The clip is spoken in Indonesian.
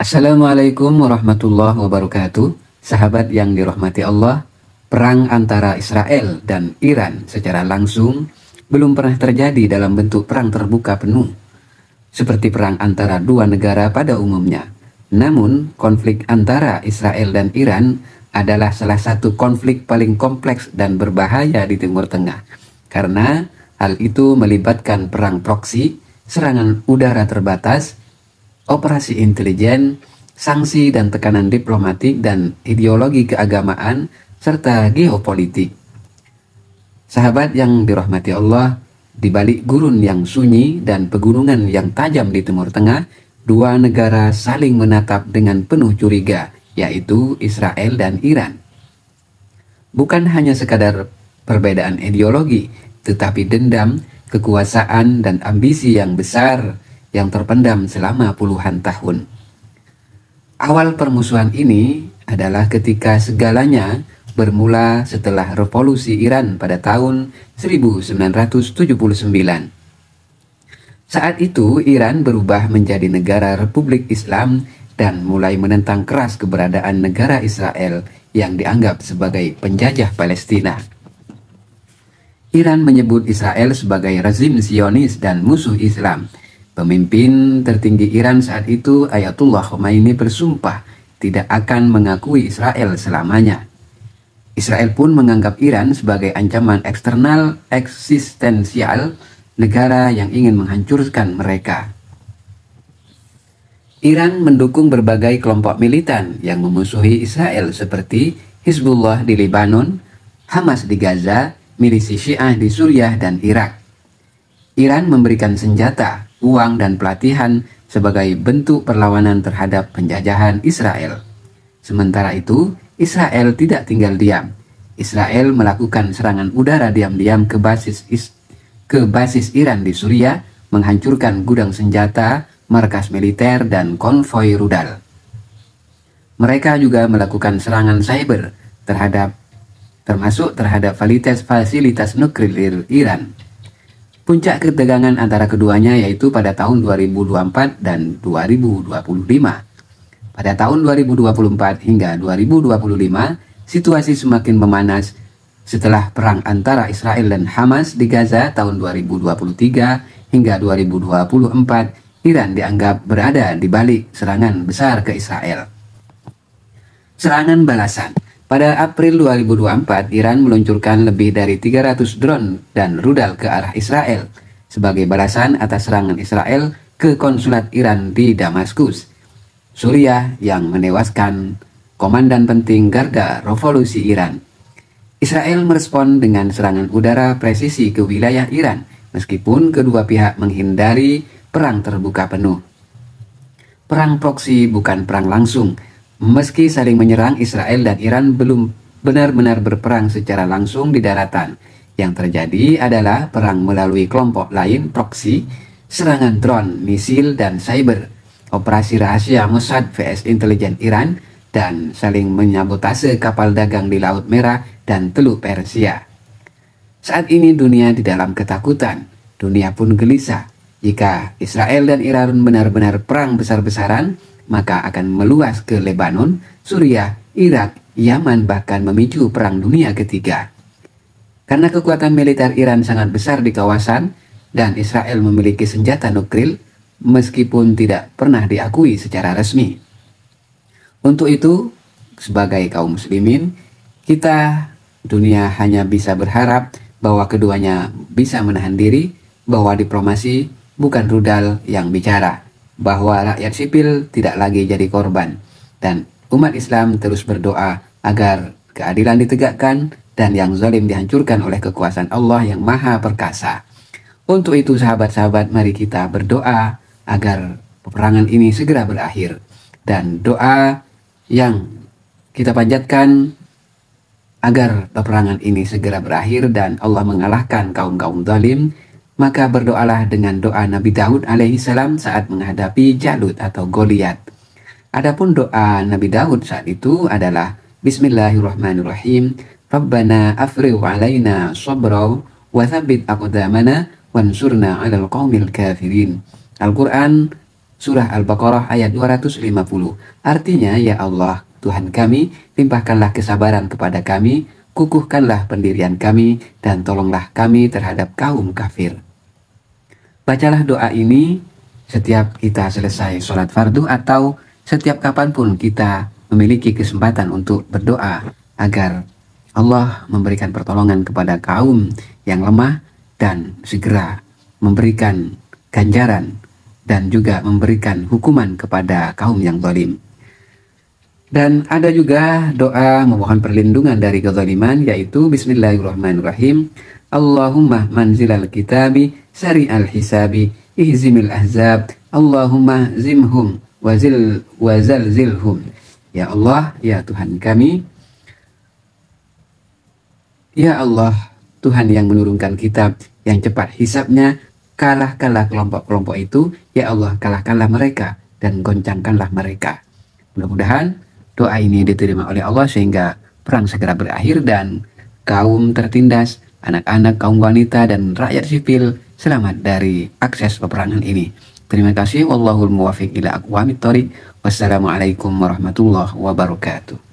Assalamualaikum warahmatullahi wabarakatuh. Sahabat yang dirahmati Allah, perang antara Israel dan Iran secara langsung belum pernah terjadi dalam bentuk perang terbuka penuh, seperti perang antara dua negara pada umumnya. Namun, konflik antara Israel dan Iran adalah salah satu konflik paling kompleks dan berbahaya di Timur Tengah, karena hal itu melibatkan perang proksi, serangan udara terbatas, operasi intelijen, sanksi dan tekanan diplomatik dan ideologi keagamaan, serta geopolitik. Sahabat yang dirahmati Allah, di balik gurun yang sunyi dan pegunungan yang tajam di Timur Tengah, dua negara saling menatap dengan penuh curiga, yaitu Israel dan Iran. Bukan hanya sekadar perbedaan ideologi, tetapi dendam, kekuasaan, dan ambisi yang besar yang terpendam selama puluhan tahun. Awal permusuhan ini adalah ketika segalanya bermula setelah revolusi Iran pada tahun 1979. Saat itu Iran berubah menjadi negara Republik Islam dan mulai menentang keras keberadaan negara Israel yang dianggap sebagai penjajah Palestina. Iran menyebut Israel sebagai rezim Zionis dan musuh Islam. Pemimpin tertinggi Iran saat itu, Ayatullah Khomeini, bersumpah tidak akan mengakui Israel selamanya. Israel pun menganggap Iran sebagai ancaman eksternal eksistensial negara yang ingin menghancurkan mereka. Iran mendukung berbagai kelompok militan yang memusuhi Israel seperti Hizbullah di Lebanon, Hamas di Gaza, milisi Syiah di Suriah dan Irak. Iran memberikan senjata, uang, dan pelatihan sebagai bentuk perlawanan terhadap penjajahan Israel. Sementara itu, Israel tidak tinggal diam. Israel melakukan serangan udara diam-diam ke basis Iran di Suriah, menghancurkan gudang senjata, markas militer, dan konvoi rudal. Mereka juga melakukan serangan cyber termasuk terhadap fasilitas nuklir Iran. Puncak ketegangan antara keduanya yaitu pada tahun 2024 dan 2025. Pada tahun 2024 hingga 2025, situasi semakin memanas setelah perang antara Israel dan Hamas di Gaza tahun 2023 hingga 2024, Iran dianggap berada di balik serangan besar ke Israel. Serangan balasan. Pada April 2024, Iran meluncurkan lebih dari 300 drone dan rudal ke arah Israel sebagai balasan atas serangan Israel ke konsulat Iran di Damaskus, Suriah, yang menewaskan komandan penting garda revolusi Iran. Israel merespon dengan serangan udara presisi ke wilayah Iran, meskipun kedua pihak menghindari perang terbuka penuh. Perang proksi bukan perang langsung. Meski saling menyerang, Israel dan Iran belum benar-benar berperang secara langsung di daratan. Yang terjadi adalah perang melalui kelompok lain, proksi, serangan drone, misil, dan cyber, operasi rahasia Mossad vs intelijen Iran, dan saling menyabotase kapal dagang di Laut Merah dan Teluk Persia. Saat ini dunia di dalam ketakutan, dunia pun gelisah. Jika Israel dan Iran benar-benar perang besar-besaran, maka akan meluas ke Lebanon, Suriah, Irak, Yaman, bahkan memicu Perang Dunia Ketiga. Karena kekuatan militer Iran sangat besar di kawasan dan Israel memiliki senjata nuklir, meskipun tidak pernah diakui secara resmi. Untuk itu, sebagai kaum muslimin, kita dunia hanya bisa berharap bahwa keduanya bisa menahan diri, bahwa diplomasi bukan rudal yang bicara, bahwa rakyat sipil tidak lagi jadi korban, dan umat Islam terus berdoa agar keadilan ditegakkan dan yang zalim dihancurkan oleh kekuasaan Allah yang Maha Perkasa. Untuk itu sahabat-sahabat, mari kita berdoa agar peperangan ini segera berakhir, dan doa yang kita panjatkan agar peperangan ini segera berakhir dan Allah mengalahkan kaum-kaum zalim. Maka berdoalah dengan doa Nabi Daud alaihissalam saat menghadapi Jalut atau Goliat. Adapun doa Nabi Daud saat itu adalah Bismillahirrahmanirrahim. Rabbana afrigh alaina sabra wa thabbit aqdamana wansurna 'alal qaumil kafirin. Al-Quran Surah Al-Baqarah ayat 250. Artinya, ya Allah, Tuhan kami, limpahkanlah kesabaran kepada kami, kukuhkanlah pendirian kami, dan tolonglah kami terhadap kaum kafir. Bacalah doa ini setiap kita selesai sholat fardu atau setiap kapanpun kita memiliki kesempatan untuk berdoa agar Allah memberikan pertolongan kepada kaum yang lemah dan segera memberikan ganjaran dan juga memberikan hukuman kepada kaum yang zalim. Dan ada juga doa memohon perlindungan dari kezaliman, yaitu Bismillahirrahmanirrahim. Allahumma manzilal kitabi sari'al hisabi ihzimil ahzab Allahumma zimhum wazalzilhum. Ya Allah, ya Tuhan kami, ya Allah, Tuhan yang menurunkan kitab yang cepat hisabnya, kalahkanlah kelompok-kelompok itu, ya Allah, kalahkanlah mereka dan goncangkanlah mereka. Mudah-mudahan doa ini diterima oleh Allah sehingga perang segera berakhir dan kaum tertindas, anak-anak, kaum wanita, dan rakyat sipil selamat dari akses peperangan ini. Terima kasih. Wallahul muwaffiq ila aqwamit thoriq. Wassalamualaikum warahmatullahi wabarakatuh.